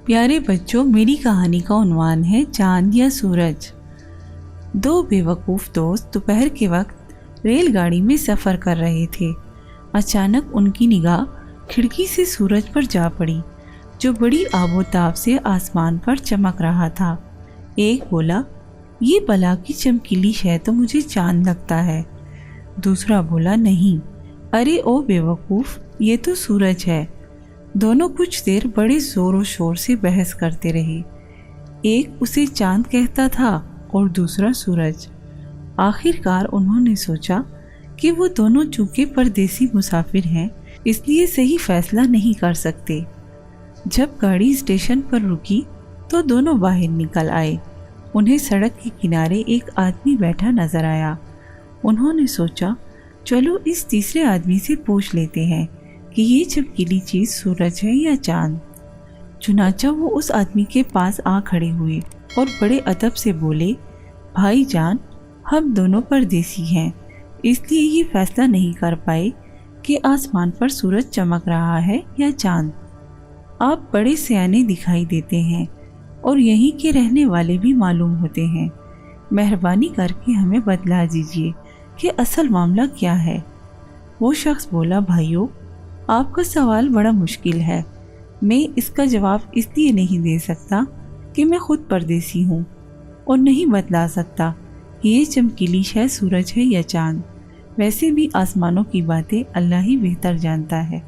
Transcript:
پیارے بچوں، میری کہانی کا عنوان ہے چاند یا سورج۔ دو بیوقوف دوست دوپہر کے وقت ریل گاڑی میں سفر کر رہے تھے۔ اچانک ان کی نگاہ کھڑکی سے سورج پر جا پڑی، جو بڑی آب و تاب سے آسمان پر چمک رہا تھا۔ ایک بولا، یہ بلا کی چمکیلی شے تو مجھے چاند لگتا ہے۔ دوسرا بولا، نہیں، ارے او بیوقوف، یہ تو سورج ہے۔ دونوں کچھ دیر بڑے زور و شور سے بحث کرتے رہے۔ ایک اسے چاند کہتا تھا اور دوسرا سورج۔ آخر کار انہوں نے سوچا کہ وہ دونوں چونکہ پردیسی مسافر ہیں، اس لیے صحیح فیصلہ نہیں کر سکتے۔ جب گاڑی اسٹیشن پر رکی تو دونوں باہر نکل آئے۔ انہیں سڑک کے کنارے ایک آدمی بیٹھا نظر آیا۔ انہوں نے سوچا، چلو اس تیسرے آدمی سے پوچھ لیتے ہیں کہ یہ چمکیلی چیز سورج ہے یا چاند۔ چنانچہ وہ اس آدمی کے پاس آ کھڑے ہوئے اور بڑے ادب سے بولے، بھائی جان، ہم دونوں پردیسی ہیں، اس لیے یہ فیصلہ نہیں کر پائے کہ آسمان پر سورج چمک رہا ہے یا چاند۔ آپ بڑے سیانے دکھائی دیتے ہیں اور یہیں کے رہنے والے بھی معلوم ہوتے ہیں۔ مہربانی کر کے ہمیں بتلا دیجیے کہ اصل معاملہ کیا ہے۔ وہ شخص بولا، بھائیو، آپ کا سوال بڑا مشکل ہے۔ میں اس کا جواب اس لیے نہیں دے سکتا کہ میں خود پردیسی ہوں اور نہیں بتلا سکتا کہ یہ چمکیلی شے سورج ہے یا چاند۔ ویسے بھی آسمانوں کی باتیں اللہ ہی بہتر جانتا ہے۔